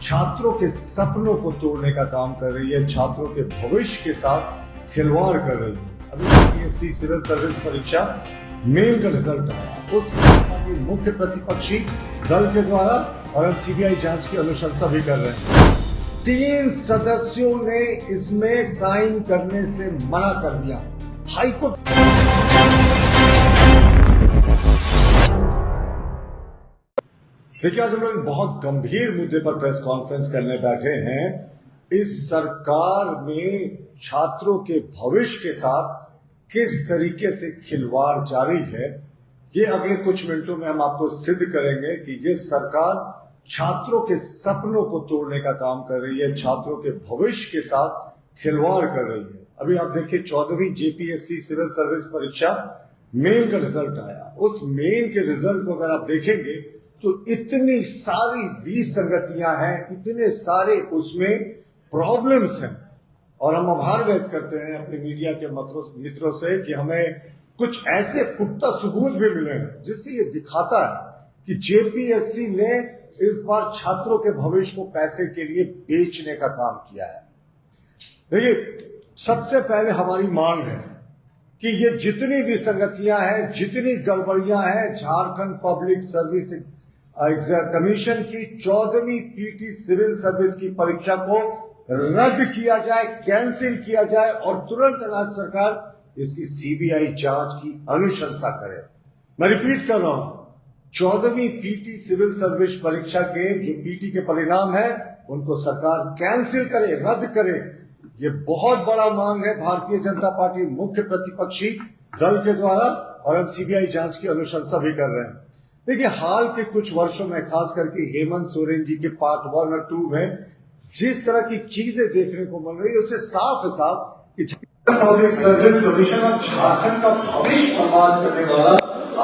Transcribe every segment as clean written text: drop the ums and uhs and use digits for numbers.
छात्रों के सपनों को तोड़ने का काम कर रही है, छात्रों के भविष्य के साथ खिलवाड़ कर रही है। अभी यूपीएससी सिविल सर्विस परीक्षा मेन का रिजल्ट आया, उस की मुख्य प्रतिपक्षी दल के द्वारा और हम सीबीआई जांच की अनुशंसा भी कर रहे हैं। 3 सदस्यों ने इसमें साइन करने से मना कर दिया। हाईकोर्ट देखिए, आज हम लोग बहुत गंभीर मुद्दे पर प्रेस कॉन्फ्रेंस करने बैठे हैं। इस सरकार में छात्रों के भविष्य के साथ किस तरीके से खिलवाड़ जारी है, ये अगले कुछ मिनटों में हम आपको सिद्ध करेंगे कि ये सरकार छात्रों के सपनों को तोड़ने का काम कर रही है, छात्रों के भविष्य के साथ खिलवाड़ कर रही है। अभी आप देखिए, 14वीं जेपीएससी सिविल सर्विस परीक्षा मेन का रिजल्ट आया। उस मेन के रिजल्ट को अगर आप देखेंगे तो इतनी सारी विसंगतियां हैं, इतने सारे उसमें प्रॉब्लम्स हैं, और हम आभार व्यक्त करते हैं अपने मीडिया के मित्रों से कि हमें कुछ ऐसे पुख्ता सबूत भी मिले हैं जिससे ये दिखाता है कि जेपीएससी ने इस बार छात्रों के भविष्य को पैसे के लिए बेचने का काम किया है। देखिए, सबसे पहले हमारी मांग है कि ये जितनी विसंगतियां हैं, जितनी गड़बड़ियां हैं, झारखंड पब्लिक सर्विस कमीशन की 14वीं पीटी सिविल सर्विस की परीक्षा को रद्द किया जाए, कैंसिल किया जाए और तुरंत राज्य सरकार इसकी सीबीआई जांच की अनुशंसा करे। मैं रिपीट कर रहा हूं, 14वीं पीटी सिविल सर्विस परीक्षा के जो पीटी के परिणाम है उनको सरकार कैंसिल करे, रद्द करे। ये बहुत बड़ा मांग है भारतीय जनता पार्टी मुख्य प्रतिपक्षी दल के द्वारा, और हम सीबीआई जांच की अनुशंसा भी कर रहे हैं। देखिए, हाल के कुछ वर्षों में खास करके हेमंत सोरेन जी के पार्ट 1 और 2 में जिस तरह की चीजें देखने को मिल रही है, उससे साफ है साफ कि झारखंड पब्लिक सर्विस कमीशन और झारखंड का भविष्य बर्बाद करने वाला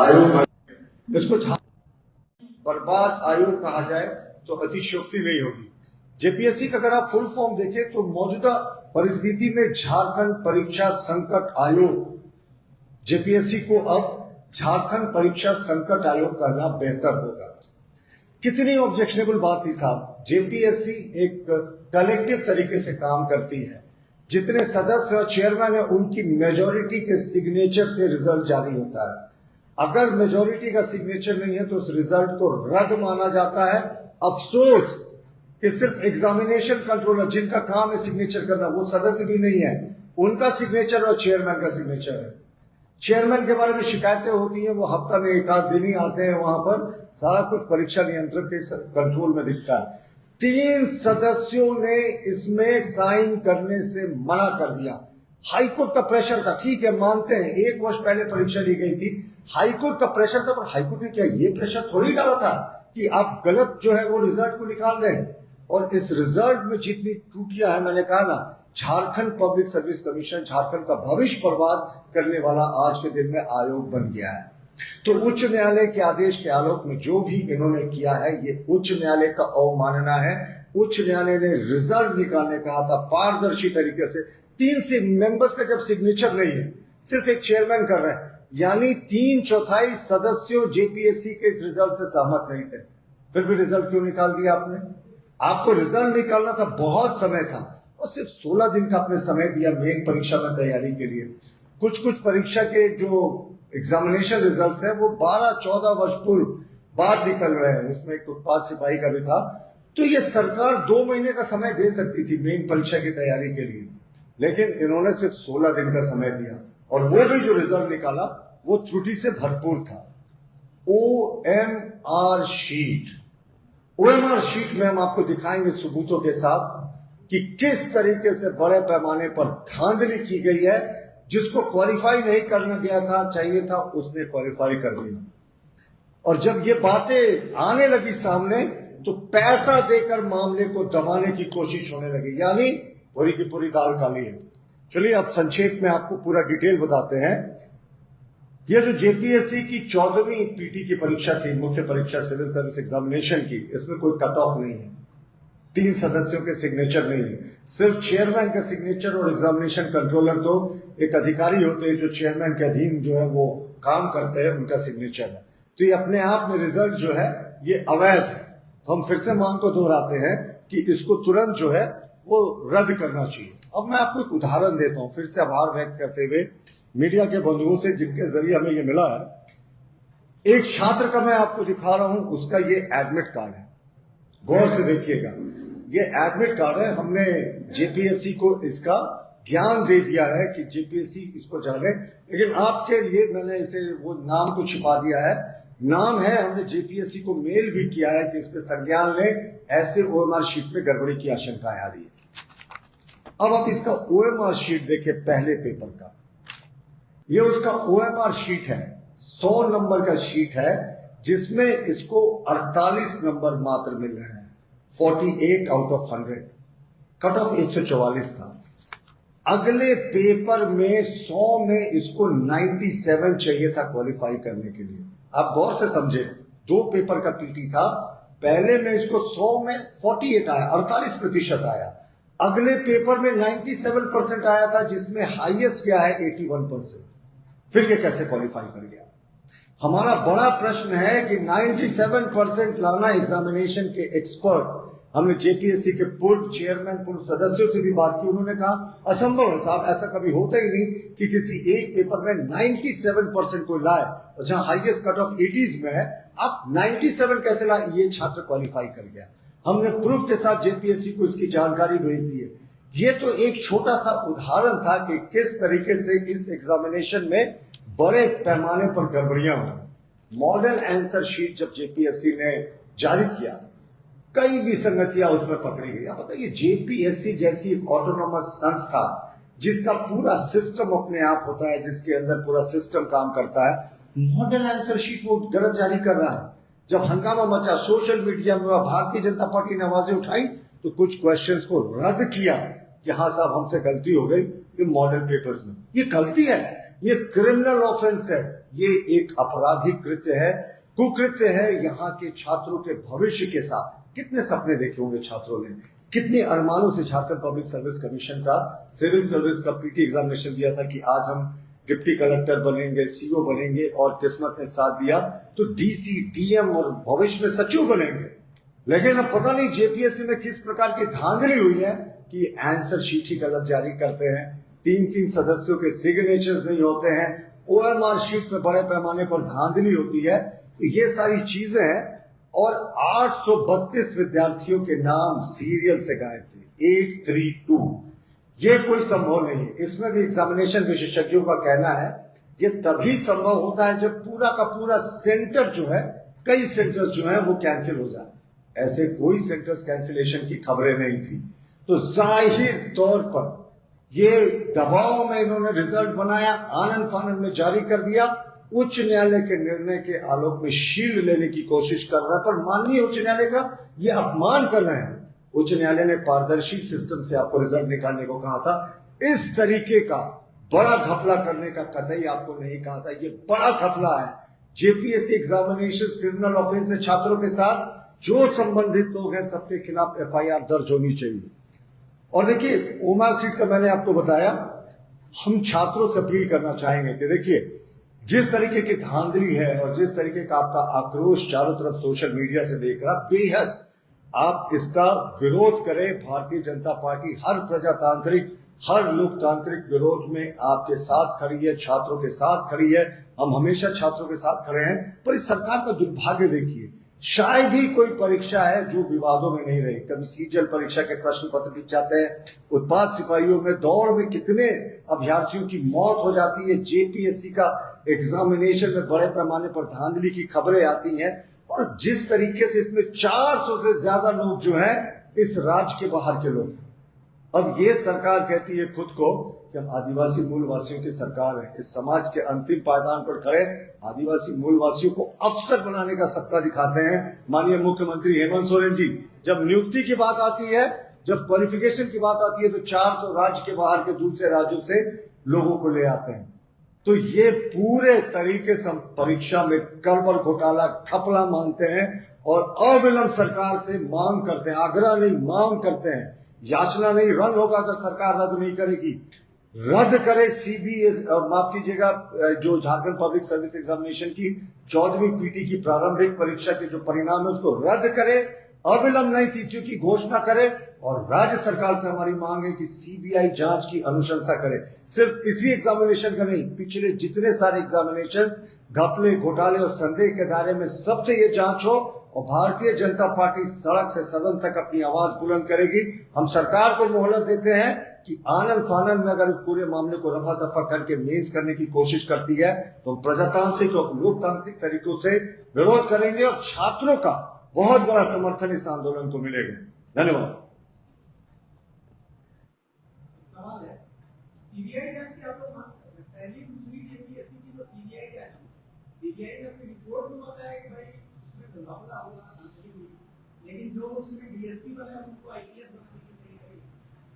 आयोग, इसको बर्बाद आयोग कहा जाए तो अतिशयोक्ति नहीं होगी। जेपीएससी का अगर आप फुल फॉर्म देखें तो मौजूदा परिस्थिति में झारखंड परीक्षा संकट आयोग, जेपीएससी को अब झारखंड परीक्षा संकट आयोग करना बेहतर होगा। कितनी ऑब्जेक्शनेबल बात थी साहब। जेपीएससी एक कलेक्टिव तरीके से काम करती है, जितने सदस्य और चेयरमैन है उनकी मेजॉरिटी के सिग्नेचर से रिजल्ट जारी होता है। अगर मेजॉरिटी का सिग्नेचर नहीं है तो उस रिजल्ट को रद्द माना जाता है। अफसोस कि सिर्फ एग्जामिनेशन कंट्रोलर जिनका काम है सिग्नेचर करना, वो सदस्य भी नहीं है, उनका सिग्नेचर और चेयरमैन का सिग्नेचर है। चेयरमैन के बारे में शिकायतें होती हैं, वो हफ्ता में एक आध दिन ही आते हैं, वहां पर सारा कुछ परीक्षा नियंत्रक के कंट्रोल में दिखता है। 3 सदस्यों ने इसमें साइन करने से मना कर दिया। हाईकोर्ट का प्रेशर था, ठीक है मानते हैं, 1 वर्ष पहले परीक्षा ली गई थी, हाईकोर्ट का प्रेशर था, पर हाईकोर्ट ने क्या ये प्रेशर थोड़ी डाला था कि आप गलत जो है वो रिजल्ट को निकाल दें। और इस रिजल्ट में जितनी त्रुटियां है, मैंने कहा ना, Jharkhand public service commission Jharkhand का भविष्य बर्बाद करने वाला आज के दिन में आयोग बन गया है। तो उच्च न्यायालय के आदेश के आलोक में जो भी इन्होंने किया है, ये उच्च न्यायालय का अवमानना है। उच्च न्यायालय ने रिजल्ट निकालने कहा था पारदर्शी तरीके से। 3 से मेंबर्स का जब सिग्नेचर नहीं है, सिर्फ एक चेयरमैन कर रहे हैं, यानी 3/4 सदस्यों जेपीएससी के इस रिजल्ट से सहमत नहीं थे, फिर भी रिजल्ट क्यों निकाल दिया आपने? आपको रिजल्ट निकालना था, बहुत समय था, और सिर्फ 16 दिन का आपने समय दिया मेन परीक्षा में तैयारी के लिए। कुछ परीक्षा के जो एग्जामिनेशन रिजल्ट्स हैं वो 12-14 वर्ष पूर्व बाद निकल रहे हैं, उसमें एक उत्पाद सिपाही का भी था। तो ये सरकार 2 महीने का समय दे सकती थी मेन परीक्षा की तैयारी के लिए, लेकिन इन्होंने सिर्फ 16 दिन का समय दिया, और वो भी जो रिजल्ट निकाला वो त्रुटि से भरपूर था। ओएमआर शीट में हम आपको दिखाएंगे सबूतों के साथ कि किस तरीके से बड़े पैमाने पर धांधली की गई है। जिसको क्वालिफाई नहीं करना गया था, चाहिए था, उसने क्वालिफाई कर लिया। और जब ये बातें आने लगी सामने तो पैसा देकर मामले को दबाने की कोशिश होने लगी, यानी पूरी की पूरी दाल काली है। चलिए अब संक्षेप में आपको पूरा डिटेल बताते हैं। यह जो जेपीएससी की 14वीं पीटी की परीक्षा थी, मुख्य परीक्षा सिविल सर्विस एग्जामिनेशन की, इसमें कोई कट ऑफ नहीं है, 3 सदस्यों के सिग्नेचर नहीं है, सिर्फ चेयरमैन का सिग्नेचर और एग्जामिनेशन कंट्रोलर, तो एक अधिकारी होते हैं जो चेयरमैन के अधीन जो है वो काम करते हैं, उनका सिग्नेचर है। तो ये अपने आप में रिजल्ट जो है ये अवैध है। तो हम फिर से मांग को दोहराते हैं कि इसको तुरंत जो है वो रद्द करना चाहिए। अब मैं आपको एक उदाहरण देता हूं, फिर से आभार व्यक्त करते हुए मीडिया के बंधुओं से जिनके जरिए हमें ये मिला है। एक छात्र का मैं आपको दिखा रहा हूं, उसका ये एडमिट कार्ड है, गौर से देखिएगा। ये एडमिट कार्ड है, हमने जेपीएससी को इसका ज्ञान दे दिया है कि जेपीएससी इसको जाने, लेकिन आपके लिए मैंने इसे वो नाम को छिपा दिया है। नाम है, हमने जेपीएससी को मेल भी किया है कि इसके संज्ञान ले, ऐसे ओएमआर शीट में गड़बड़ी की आशंकाएं आ रही है। अब आप इसका ओएमआर शीट देखिए, पहले पेपर का, ये उसका ओएमआर शीट है, 100 नंबर का शीट है, जिसमें इसको 48 नंबर मात्र मिल रहे हैं, 48 आउट ऑफ 100। कट ऑफ 144 था। अगले पेपर में 100 में इसको 97 चाहिए था क्वालिफाई करने के लिए। आप गौर से समझे, 2 पेपर का पीटी था, पहले में इसको 100 में 48 आया, 48% आया। अगले पेपर में 97% आया था, जिसमें हाईएस्ट क्या है 81%। फिर ये कैसे क्वालिफाई कर गया? हमारा बड़ा प्रश्न है कि 97% लाना एग्जामिनेशन के एक्सपर्ट, हमने जेपीएससी के पूर्व चेयरमैन, पूर्व सदस्यों से भी बात की, उन्होंने कहा असंभव है साहब, ऐसा कभी होता ही नहीं कि किसी एक पेपर में 97% को लाए, और जहां हाईएस्ट कट ऑफ 80s में है, आप 97 कैसे लाए? ये छात्र क्वालिफाई कर गया। हमने प्रूफ के साथ जेपीएससी को इसकी जानकारी भेज दी है। ये तो एक छोटा सा उदाहरण था कि किस तरीके से इस एग्जामिनेशन में बड़े पैमाने पर गड़बड़ियां हुई। मॉडल आंसर शीट जब जेपीएससी ने जारी किया, कई विसंगतियां उसमें पकड़ी गई। आप बताइए, जेपीएससी जैसी एक ऑटोनोमस संस्था जिसका पूरा सिस्टम अपने आप होता है, जिसके अंदर पूरा सिस्टम काम करता है, मॉडल आंसर शीट वो गलत जारी कर रहा है। जब हंगामा मचा सोशल मीडिया में, भारतीय जनता पार्टी ने आवाजें उठाई, तो कुछ क्वेश्चंस को रद्द किया कि हाँ साहब हमसे गलती हो गई, ये मॉडल पेपर्स में ये गलती है, ये क्रिमिनल ऑफेंस है, ये एक आपराधिक कृत्य है, कुकृत्य है। यहाँ के छात्रों के भविष्य के साथ कितने सपने देखे होंगे छात्रों ने, कितने अरमानों से झारखंड पब्लिक सर्विस कमीशन का सिविल सर्विस का पीटी एग्जामिनेशन दिया था कि आज हम डिप्टी कलेक्टर बनेंगे, सीओ बनेंगे, और किस्मत ने साथ दिया तो डीसी, डीएम और भविष्य में सचिव बनेंगे। लेकिन अब पता नहीं जेपीएससी में किस प्रकार की धांधली हुई है कि आंसर शीट ही गलत जारी करते हैं, 3-3 सदस्यों के सिग्नेचर्स नहीं होते हैं, ओएमआर शीट में बड़े पैमाने पर धांधली होती है। तो ये सारी चीजें हैं, और 832 विद्यार्थियों के नाम सीरियल से गायब थे, 832। ये कोई संभव नहीं है। इसमें भी एग्जामिनेशन विशेषज्ञों का कहना है ये तभी संभव होता है जब पूरा का पूरा सेंटर जो है, कई सेंटर्स जो है वो कैंसिल हो जाए। ऐसे कोई सेंटर्स कैंसिलेशन की खबरें नहीं थी, तो जाहिर तौर पर ये दबाव में इन्होंने रिजल्ट बनाया, आनंद फानंद में जारी कर दिया। उच्च न्यायालय के निर्णय के आलोक में शील्ड लेने की कोशिश कर रहा है, पर माननीय उच्च न्यायालय का ये अपमान कर रहे हैं। उच्च न्यायालय ने पारदर्शी सिस्टम से आपको रिजल्ट निकालने को कहा था, इस तरीके का बड़ा घपला करने का कतई आपको नहीं कहा था। ये बड़ा घपला है। जेपीएससी एग्जामिनेशन क्रिमिनल ऑफेंस है छात्रों के साथ, जो संबंधित लोग हैं सबके खिलाफ एफआईआर दर्ज होनी चाहिए। और देखिए, ओएमआर शीट का मैंने आपको बताया, हम छात्रों से अपील करना चाहेंगे कि देखिए, जिस तरीके की धांधली है और जिस तरीके का आपका आक्रोश चारों तरफ सोशल मीडिया से देख रहा, बेहद आप इसका विरोध करें। भारतीय जनता पार्टी हर प्रजातांत्रिक, हर लोकतांत्रिक विरोध में आपके साथ खड़ी है, छात्रों के साथ खड़ी है। हम हमेशा छात्रों के साथ खड़े हैं, पर इस सरकार का दुर्भाग्य देखिए, शायद ही कोई परीक्षा है जो विवादों में नहीं रही। कभी सीजीएल परीक्षा के प्रश्न पत्र बिक जाते हैं, उत्पाद सिपाहियों में दौड़ में कितने अभ्यर्थियों की मौत हो जाती है, जेपीएससी का एग्जामिनेशन में बड़े पैमाने पर धांधली की खबरें आती हैं, और जिस तरीके से इसमें 400 से ज्यादा लोग जो हैं इस राज्य के बाहर के लोग। अब ये सरकार कहती है खुद को कि हम आदिवासी मूल वासियों की सरकार है, इस समाज के अंतिम पायदान पर खड़े आदिवासी मूल वासियों को अफसर बनाने का सपना दिखाते हैं माननीय मुख्यमंत्री हेमंत सोरेन जी। जब नियुक्ति की बात आती है, जब क्वालिफिकेशन की बात आती है, तो 400 राज्य के बाहर के दूसरे राज्यों से लोगों को ले आते हैं। तो ये पूरे तरीके से परीक्षा में गड़बड़, घोटाला, घपला मानते हैं, और अविलंब सरकार से मांग करते हैं, आग्रह नहीं मांग करते हैं। याचना नहीं, रन होगा अगर सरकार रद्द नहीं करेगी। रद्द करे सीबीएस, माफ कीजिएगा, जो झारखंड पब्लिक सर्विस एग्जामिनेशन की 14वीं पीटी की प्रारंभिक परीक्षा के जो परिणाम है उसको रद्द करे, अविलंब नहीं तिथियों की घोषणा करे और राज्य सरकार से हमारी मांग है कि सीबीआई जांच की अनुशंसा करे। सिर्फ इसी एग्जामिनेशन का नहीं, पिछले जितने सारे एग्जामिनेशन घपले, घोटाले और संदेह के दायरे में सबसे ये जांच हो और भारतीय जनता पार्टी सड़क से सदन तक अपनी आवाज बुलंद करेगी। हम सरकार को मोहलत देते हैं कि आनन फानन में अगर पूरे मामले को रफा दफा करके मेज करने की कोशिश करती है तो प्रजातांत्रिक और लोकतांत्रिक तरीकों से विरोध करेंगे और छात्रों का बहुत बड़ा समर्थन इस आंदोलन को मिलेगा। धन्यवाद। सवाल है, सीबीआई जांच की आप लोग मांग कर रहे हैं। पहली दूसरी जेपीएससी की तो सीबीआई जांच की, सीबीआई ने अपनी रिपोर्ट में बताया कि भाई इसमें घपला हुआ, लेकिन जो उसमें डीएसपी बने उनको आईपीएस बनाने की तैयारी।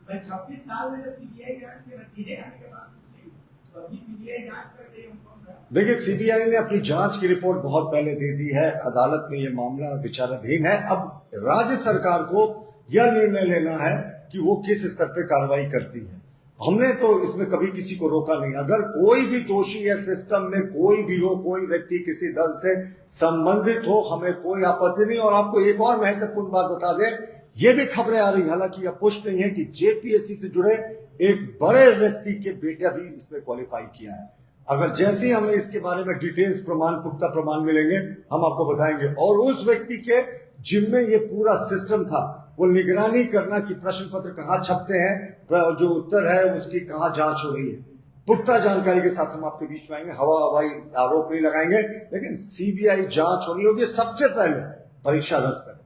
भाई 26 साल में जब सीबीआई जांच के नतीजे आने के बाद कुछ नहीं, तो अभी सीबीआई जांच कर रही है उनको। देखिए, सीबीआई ने अपनी जांच की रिपोर्ट बहुत पहले दे दी है, अदालत में ये मामला विचाराधीन है। अब राज्य सरकार को यह निर्णय लेना है कि वो किस स्तर पे कार्रवाई करती है। हमने तो इसमें कभी किसी को रोका नहीं। अगर कोई भी दोषी है सिस्टम में, कोई भी हो, कोई व्यक्ति किसी दल से संबंधित हो, हमें कोई आपत्ति नहीं। और आपको एक और महत्वपूर्ण बात बता दें, ये भी खबरें आ रही, हालांकि यह पुष्ट नहीं है, कि जेपीएससी से जुड़े एक बड़े व्यक्ति के बेटा भी इसमें क्वालिफाई किया है। अगर जैसे ही हमें इसके बारे में डिटेल्स, प्रमाण, पुख्ता प्रमाण मिलेंगे, हम आपको बताएंगे। और उस व्यक्ति के जिम्मे ये पूरा सिस्टम था, वो निगरानी करना कि प्रश्न पत्र कहाँ छपते हैं, जो उत्तर है उसकी कहाँ जांच हो रही है। पुख्ता जानकारी के साथ हम आपके बीच में आएंगे। हवाई आरोप नहीं लगाएंगे, लेकिन सीबीआई जांच होनी होगी। सबसे पहले परीक्षा रद्द कर